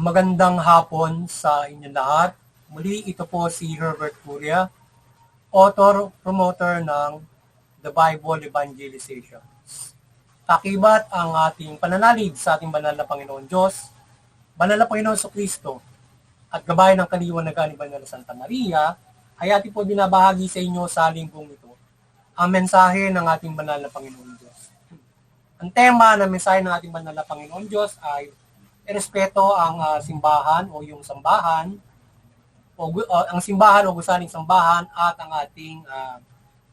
Magandang hapon sa inyo lahat. Muli, ito po si Herbert Curia, author, promoter ng The Bible Evangelization. Kakibat ang ating pananalig sa ating banal na Panginoon Diyos, banal na Panginoon Kristo, at gabay ng kaliwanagan ni Banal na Santa Maria, ay ating po binabahagi sa inyo sa linggong ito ang mensahe ng ating banal na Panginoon Diyos. Ang tema ng mensahe ng ating banal na Panginoon Diyos ay irespeto ang simbahan o yung sambahan o ang simbahan o gusaling sambahan at ang ating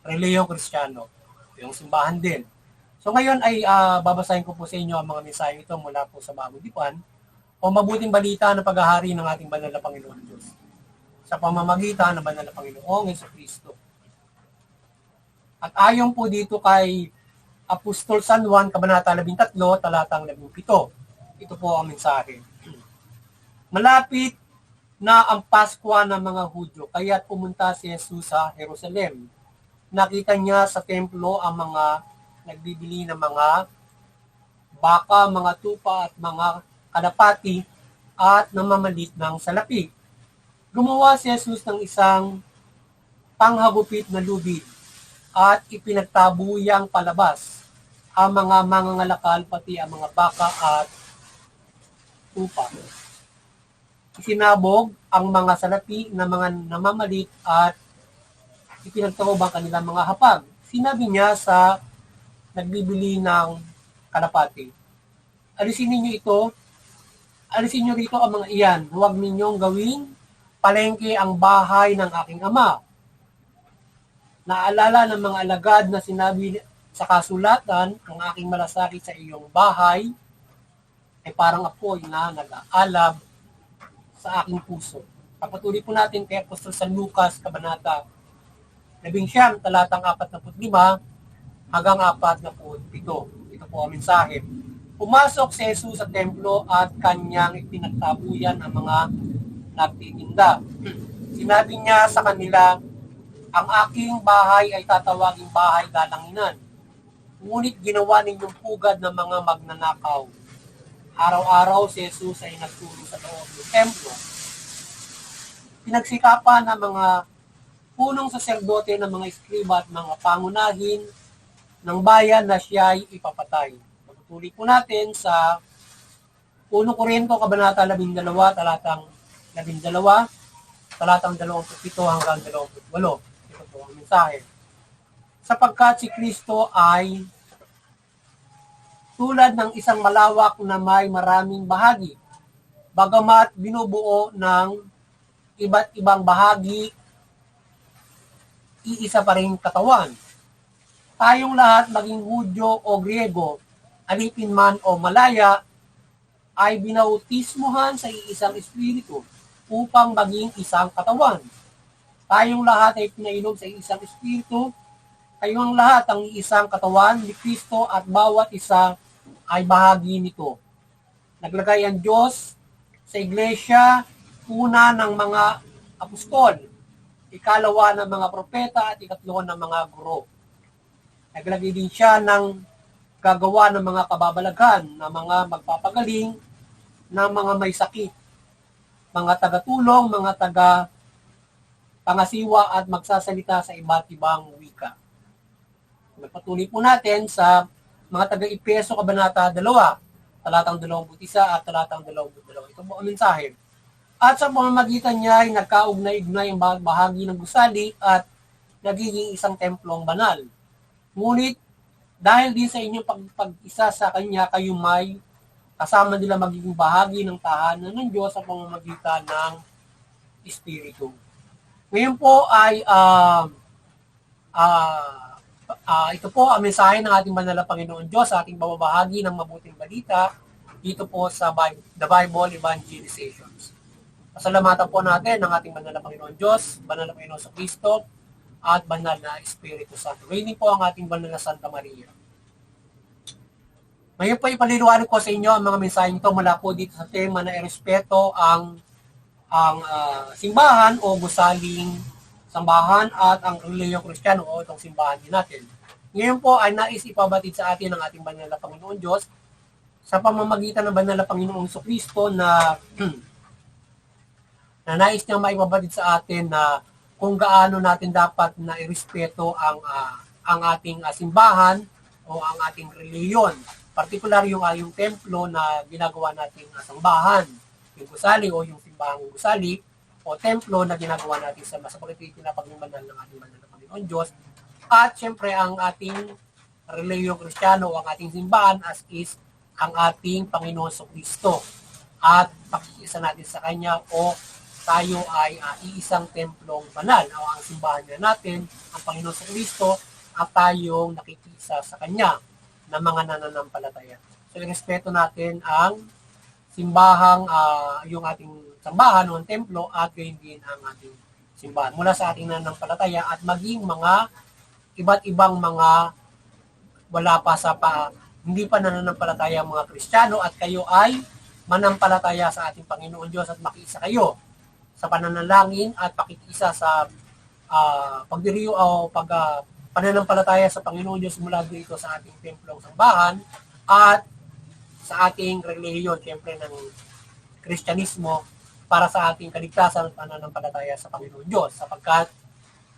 reliyong Kristiyano, yung simbahan din. So ngayon ay babasahin ko po sa inyo ang mga mensahe ito mula po sa Bagong Dipan o mabuting balita ng paghahari ng ating banal na Panginoon Diyos sa pamamagitan ng banal na Panginoong Jesucristo. At ayon po dito kay Apostol San Juan, Kabanata 13, talatang 17. Ito po ang mensahe. Malapit na ang Pasko ng mga Hudyo, kaya't pumunta si Jesus sa Jerusalem. Nakita niya sa templo ang mga nagbibili ng mga baka, mga tupa at mga kalapati at namamalit ng salapi. Gumawa si Jesus ng isang panghagupit na lubid at ipinagtabuyang palabas ang mga mangangalakal pati ang mga baka at tupa. Isinabog ang mga salapi na mga namamalit at ipinagtaob ang kanilang mga hapag. Sinabi niya sa nagbibili ng kalapati, alisin niyo rito ang mga iyan. Huwag ninyong gawing palengke ang bahay ng aking ama. Naalala ng mga alagad na sinabi sa kasulatan, ang aking malasakit sa iyong bahay ay parang apoy na nag-aalab sa aking puso. Papatuloy po natin kay Apostol San Lucas, Kabanata 19, talatang 45 hanggang 47. Ito po ang mensahe. Pumasok si Jesus sa templo at kanyang ipinagtabuyan ang mga nagtitinda. Sinabi niya sa kanila, ang aking bahay ay tatawaging bahay galanginan. Ngunit ginawa ninyong pugad ng mga magnanakaw. Araw-araw si Jesus ay nagturo sa loob ng templo. Pinagsikapan ng mga punong saserdote ng mga eskriba at mga pangunahin ng bayan na siya ay ipapatay. Pagtutuloy po natin sa 1 Korinto, Kabanata 12, talatang 12, talatang 27 hanggang 28. Ito po ang mensahe. Sapagkat si Kristo ay tulad ng isang malawak na may maraming bahagi, bagamat binubuo ng iba't ibang bahagi, iisa pa rin katawan. Tayong lahat, maging Hudyo o Griego, alipin man o Malaya, ay binautismuhan sa iisang espiritu upang maging isang katawan. Tayong lahat ay pinainom sa isang espiritu, kayong lahat ang isang katawan ni Kristo at bawat isa ay bahagi nito. Naglagay ang Diyos sa iglesia, una ng mga apostol, ikalawa ng mga propeta at ikatlo ng mga guro. Naglagay din siya ng gagawa ng mga kababalaghan, ng mga magpapagaling, ng mga may sakit, mga tagatulong, mga pangasiwa at magsasalita sa iba't ibang wika. Magpatuloy po natin sa mga taga-Efeso, Kabanata 2, talatang 21 at talatang 22. Ito po ang mensahe. At sa pamamagitan niya ay nagkaugnay-ugnay ang bahagi ng gusali at nagiging isang templong banal. Ngunit dahil din sa inyong pag-isa sa Kanya, kayo may kasama nila magiging bahagi ng tahanan ng Diyos sa pamamagitan ng Espiritu. Ngayon po ay ito po ang mensahe ng ating banal na Panginoon Diyos sa ating babahagi ng mabuting balita dito po sa The Bible Evangelizations. Pasalamatan po natin ang ating banal na Panginoon Diyos, banal na Panginoon sa Kristo, at banal na Espiritu Santo. Ngayon po ang ating banal na Santa Maria. Ngayon po ipaliliwanag ko sa inyo ang mga mensahe nito mula po dito sa tema na irespeto ang simbahan o gusaling sambahan at ang reliyong Kristiyano o itong simbahan din natin. Ngayon po ay nais ipabatid sa atin ng ating banal na Panginoon Diyos sa pamamagitan ng banal na Panginoong Kristo na na nais niyang maibabatid sa atin na kung gaano natin dapat na irespeto ang ating simbahan o ang ating reliyon. Partikular yung templo na ginagawa nating sambahan, yung gusali o yung simbahang gusali o templo na ginagawa natin sa sapagkat pinapagmamanan ng ating banal na Panginoon Diyos. At syempre ang ating reliyong Kristiyano o ang ating simbahan as is ang ating Panginoon Kristo. At pakikiisa natin sa Kanya o tayo ay iisang templong banal o ang simbahan niya natin, ang Panginoon Kristo at tayong nakikisa sa Kanya na mga nananampalataya. So, irespeto natin ang simbahang, yung ating sambahan o templo at gayon din ang ating simbahan mula sa ating nananampalataya at maging mga iba't ibang mga wala pa sa hindi pa nananampalataya mga Kristiyano at kayo ay manampalataya sa ating Panginoon Diyos at makiisa kayo sa pananalangin at pakikiisa sa pagdiriyo o pananampalataya sa Panginoon Diyos mula dito sa ating templong sambahan at sa ating relihiyon, siyempre ng Kristyanismo para sa ating kaligtasan at pananampalataya sa Panginoon Diyos. Sapagkat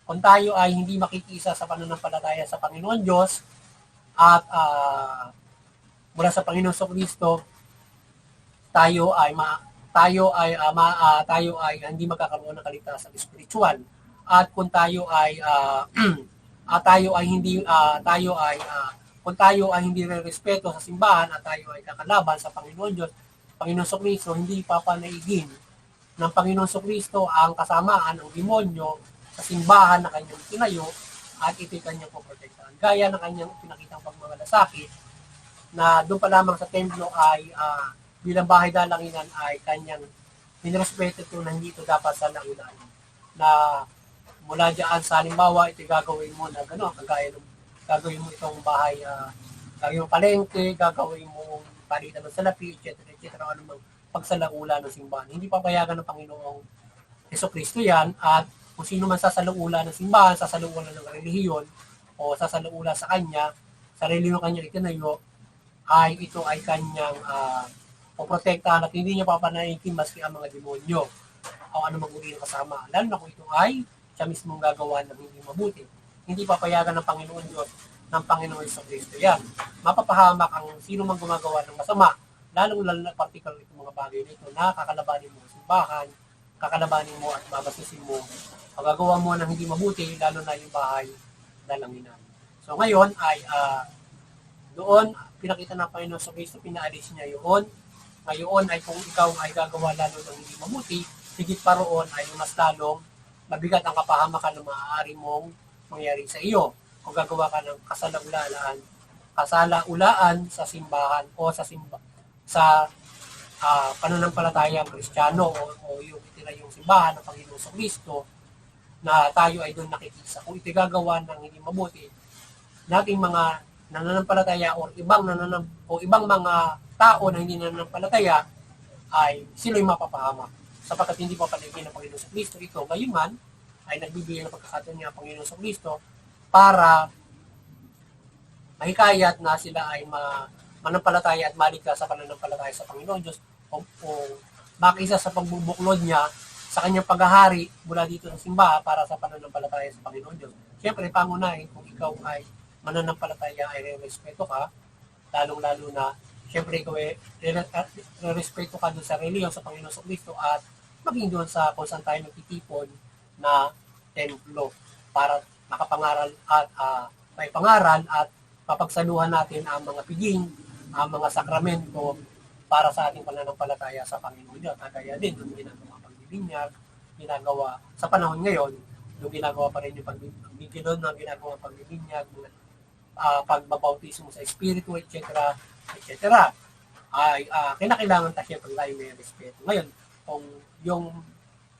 kung tayo ay hindi makikiisa sa pananampalataya sa Panginoon Diyos at mula sa Panginoon Kristo, tayo ay hindi magkakaroon ng kaligtasan spiritual. At kung tayo ay kung tayo ay hindi rerespeto sa simbahan at tayo ay kakalaban sa Panginoon Diyos, Panginoon Kristo, hindi papanaigin ng Panginoon Kristo ang kasamaan ng demonyo sa simbahan na kanyang tinayo at ito'y kanyang poprotektahan. Gaya ng kanyang pinakitang pagmamalasakit na doon pa lamang sa templo ay bilang bahay dalanginan ay kanyang minrespeto ito na hindi ito dapat sa langinan. Na mula dyan sa halimbawa, ito gagawin mo na gano'n, kagaya ng gagawin mo itong bahay, gagawin mo palengke, gagawin mo palitan ng salapi, etc. Anumang pagsalaula ng simbahan. Hindi papayagan ng Panginoong Jesucristo yan at kung sino man sasalaula ng simbahan, sasalaula ng relihiyon o sasalaula sa kanya, sa relihiyon kanya itinayo, ay ito ay kanyang poprotektahan at hindi niya papanaikin maski ang mga demonyo o anumang uri ng kasama. Lalo na kung ito ay siya mismong gagawa ng hindi mabuti. Hindi papayagan ng Panginoon Diyos ng Panginoon Kristo yan. Mapapahamak ang sino mang gumagawa ng masama, lalo na particular itong mga bagay nito na kakalabanin mo ang simbahan, kakalabanin mo at babasusin mo. Pagagawa mo ng hindi mabuti, lalo na yung bahay dalanginan. So ngayon ay doon pinakita ng Panginoon Kristo, pinaalis niya yun. Ngayon ay kung ikaw ay gagawa lalo ng hindi mabuti, higit pa roon ay mas lalong mabigat ang kapahamakan na maaari mong mangyari sa iyo. Kung gagawa ka ng kasalaulaan sa simbahan o sa pananampalatayang Kristiyano o yung itinayong simbahan ng Panginoon Kristo na tayo ay doon nakikisa. Kung itigagawa ng hindi mabuti, nating mga nananampalataya o ibang mga tao na hindi nananampalataya ay sila'y mapapahamak. Sapagkat hindi pa paligid ng Panginoon Kristo ito, gayon man ay nagbibigay ng pagkakataon niya ang Panginoon Kristo para mahikayat na sila ay manampalataya at maligtas sa pananampalataya sa Panginoon Diyos o makisa sa pagbubuklod niya sa kanyang paghahari mula dito sa simbahan para sa pananampalataya sa Panginoon Diyos. Siyempre, pangunahin kung ikaw ay mananampalataya ay respeto ka, lalong-lalo na siyempre ikaw ay respeto ka doon sa reliyon sa Panginoon Kristo at maging doon sa kung saan tayo nagtitipon na templo para makapangaral at may pangaral at papagsaluhan natin ang mga piging, ang mga sakramento para sa ating pananampalataya sa Panginoon Diyos. Kaya din, doon ginagawa pagbibinyag, ginagawa sa panahon ngayon, doon ginagawa pa rin yung pagbibigilon na ginagawa pagbibinyag, pagbabautismo sa Espiritu, etc. Ay kinakailangan tayo siyempre tayo may respeto. Ngayon, kung yung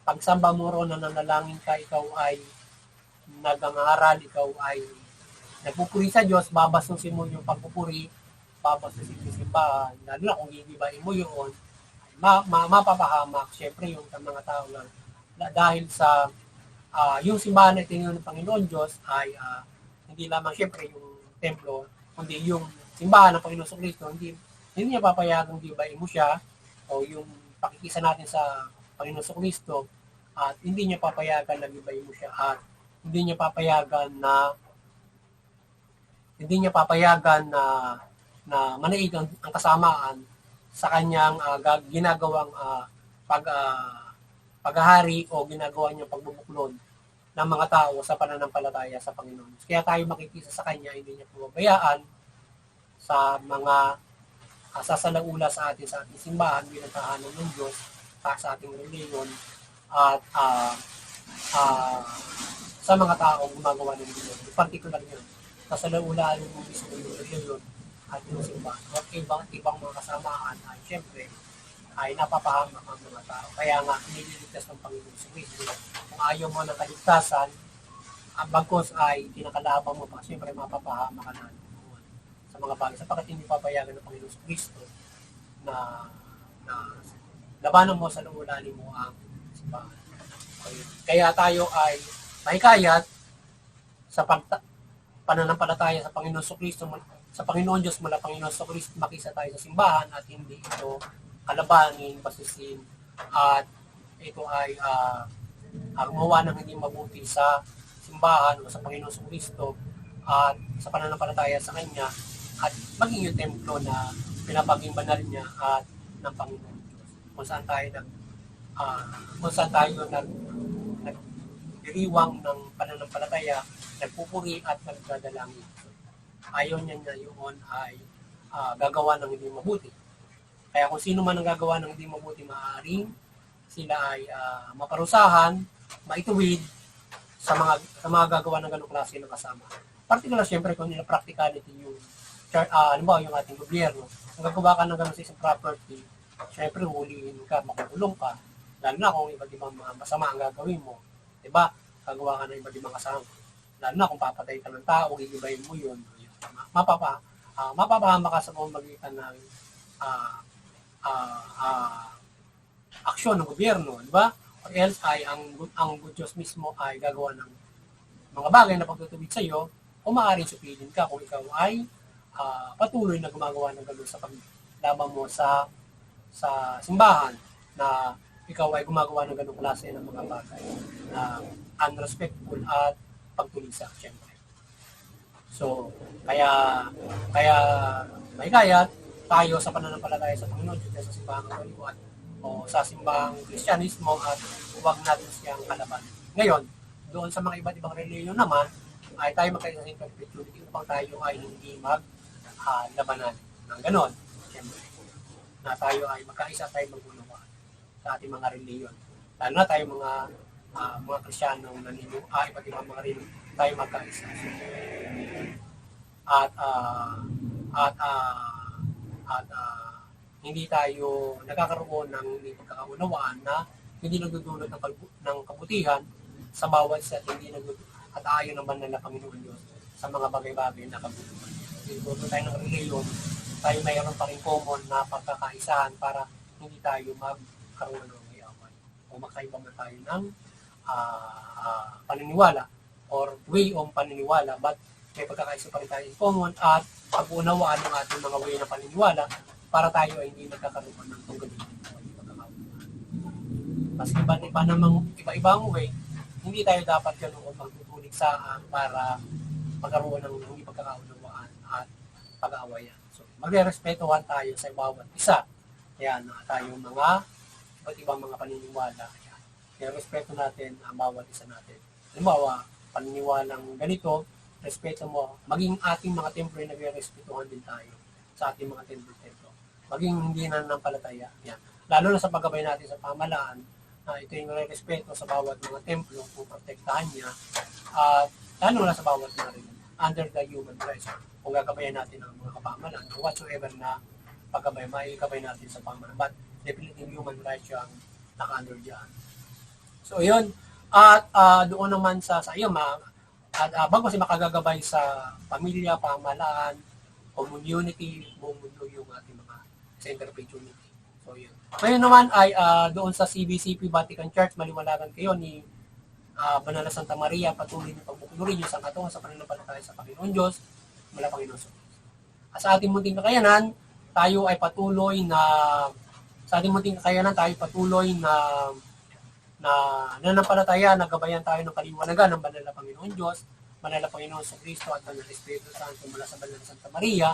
pagsamba mo ron na nanalangin ka, ikaw ay nag-aaral, ikaw ay nagpupuri sa Diyos, babasusin mo yung pagpupuri, babasusin mo yung simbahan, lalo na kung gigibain mo yun, mapapahamak siyempre yung mga tao na dahil sa yung simbahan na itinyo ng Panginoon Diyos ay hindi lamang siyempre yung templo, kundi yung simbahan ng Panginoon Kristo, hindi hindi niya papayagang gibain mo siya o yung pakikisa natin sa Panginoon sa Kristo at hindi niya papayagan na gibain mo siya at hindi niya papayagan na manaig ang kasamaan sa kanyang ginagawang paghahari o ginagawa niyang pagbubuklod ng mga tao sa pananampalataya sa Panginoon. Kaya tayo makikisa sa kanya, hindi niya pumabayaan sa mga sasalaula sa ating simbahan bilang tahanan ng Diyos, sa ating reliyon, at sa mga taong gumagawa ng reliyon. Particular yun, sasalaulaan yung mismo yung reliyon at yung simbahan. At ibang mga kasamaan ay siyempre ay napapahamak ang mga tao. Kaya nga, nililigtas ng Panginoon sa Kristo. Kung ayaw mo ng kaligtasan, ang bagkos ay kinakalaban mo pa, siyempre mapapahamak ka na sa mga bagay. Sapagkat hindi papayagan ng Panginoon sa Kristo na labanan mo sa lulanin mo ang simbahan. Kaya tayo ay mahikayat sa pananampalataya sa Panginoon sa Kristo, sa Panginoon Diyos mula Panginoon sa Kristo, makisa tayo sa simbahan at hindi ito kalabanin, basisin, at ito ay gumawa ng hindi mabuti sa simbahan o sa Panginoon sa Kristo at sa pananampalataya sa Kanya at maging yung templo na pinapaging banal niya at ng Panginoon Diyos. Kung saan tayo nagdiriwang ng pananampalataya, nagpupuri at nagdadalangin. Ayaw niya na yun ay gagawa ng hindi mabuti. Kaya kung sino man ang gagawa ng hindi mabuti, maaaring sila ay maparusahan, maituwid sa mga gagawa ng ganong klase ng kasama. Particular, siyempre, kung nila practicality yung yung ating gobyerno. Kung gagawa ka ng ganong sa isang property, siyempre, huliin ka, makukulong ka. Lalo na kung iba't ibang masama ang gagawin mo. Diba? Gagawa ka ng iba't ibang kasama. Lalo na kung papatay ka ng tao, iibayin mo yun. Mapapahama ka sa pamamagitan ng aksyon ng gobyerno, di ba? Or else ay ang Diyos mismo ay gagawa ng mga bagay na pagtutubig sa iyo, o maaaring supilin ka kung ikaw ay patuloy na gumagawa ng gano'n sa paglaban mo sa simbahan na ikaw ay gumagawa ng gano'ng klase ng mga bagay na unrespectful at pagtulisa, siyempre. So, kaya may kaya tayo sa pananampalataya sa Panginoon Diyos sa simbahang Katoliko o sa simbahang Kristyanismo at huwag natin siyang kalaban. Ngayon, doon sa mga iba't ibang reliyon naman, ay tayo magkaisa sa perpetuity upang tayo ay hindi maglabanan ng ganon. Siyempre, na tayo ay magkaisa, tayo magunawa sa ating mga reliyon. Lalo na tayo mga Kristiyanong iba't ibang mga reliyon, tayo magkaisa. At hindi tayo nagkakaroon ng hindi pagkakaunawaan na hindi nagdudulot ng kabutihan sa bawat isa, hindi at ayon ng banal na Panginoon Diyos sa mga bagay-bagay na kabutihan. Dito tayo ng reliyon, tayo mayroon pa rin common na pagkakaisahan para hindi tayo magkaroon ng away o makaiba man tayo ng paniniwala or way of paniniwala, but may pagkakaisa pa rin tayo in common at pag-unawaan ng ating mga way na paniniwala para tayo ay hindi nagkakaroon ng tunggalin o hindi magkakaunawaan. Kasi iba namang iba-ibang way, hindi tayo dapat ganoon magtutulig saan para magkaroon ng hindi pagkakaunawaan at pag-aawayan. So, magre-respetuhan tayo sa bawat isa. Yan, tayong mga iba't ibang mga paniniwala. Yan, respeto natin ang bawat isa natin. Halimbawa, paniniwalang ganito, respeto mo, maging ating mga templo ay nagre-respetuhan din tayo sa ating mga templo. Maging hindi na nanampalataya. Yan. Lalo na sa paggabay natin sa pamahalaan, ito yung respeto sa bawat mga templo kung protektahan niya at lalo na sa bawat mga rin under the human rights. Kung gagabayan natin ang mga kapamahalaan whatsoever na paggabay, maigabay natin sa pamahalaan. But definitely human rights yung naka-under dyan. So yun, at doon naman sa iyo, bago kasi makagagabay sa pamilya, pamahalaan, community, buong mundo yung ating mga center of unity. So yun. Ngayon naman ay doon sa CBCP Vatican Church, maliwanagan kayo ni Banal na Santa Maria, patuloy na pagbukulorin niyo sa katungan sa pananampalataya sa Panginoon Diyos, mula Panginoon sa Diyos. Sa ating munting kakayanan, tayo ay patuloy na sa ating munting kakayanan tayo patuloy na nananampalataya, nagabayan tayo ng kaliwanagan ng banal na Panginoon Diyos, banal na Panginoon sa Kristo at banal na Espiritu Santo mula sa banal na Santa Maria,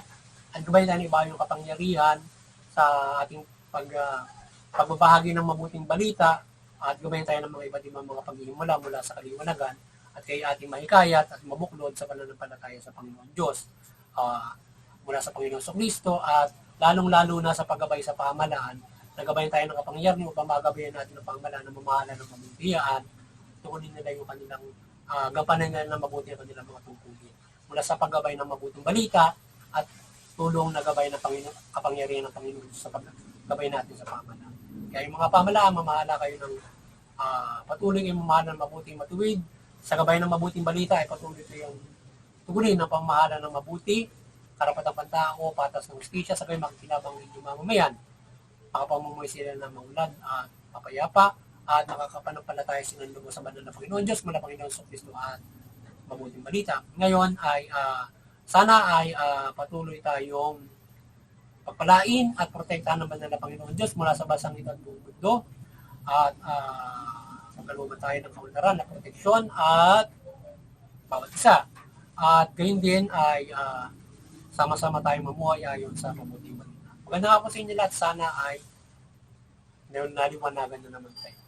at gabayan tayo ng ibayong kapangyarihan sa ating pagbabahagi ng mabuting balita, at gabayan tayo ng mga iba't ibang mga paghihimula mula sa kaliwanagan, at kay ating mahikayat at mabuklod sa pananampalataya sa Panginoon Diyos, mula sa Panginoon sa Kristo, at lalong-lalo na sa paggabay sa pamahalaan, nagabayan tayo ng kapangyarihan upang magabayan natin ng pamahalaan ng mamahala ng mabutihan, tukunin nila yung kanilang gampanan nila ng mabuti ang kanilang mga tungkulin. Mula sa paggabay ng mabuting balita at tulong na gabay ng kapangyarihan ng Panginoon sa paggabay natin sa pamahalaan. Kaya yung mga pamahalaan, mamahala kayo ng patuloy kayong mamahala ng mabuting matuwid. Sa gabay ng mabuting balita ay patuloy kayong tugunin ng pamahala ng mabuti, karapatang pantao, patas ng justisya, sa gayon makikilabang inyong mamamayan. Makapamumuhay sila ng maulad at papayapa at makakapanampalataya silang lugo sa banal na Panginoon Diyos, mula Panginoon sa Kristo at mabuting balita. Ngayon ay sana ay patuloy tayong pagpalain at protektahan ng banal na Panginoon Diyos mula sa basang ito at buong mundo, at magkaluman tayo ng kaunlaran na proteksyon at bawat isa. At gayon din ay sama-sama tayong mamuhay ayon sa mabuting balita. Maganda nga po sa inyo lahat, sana ay naliwanagan na naman tayo.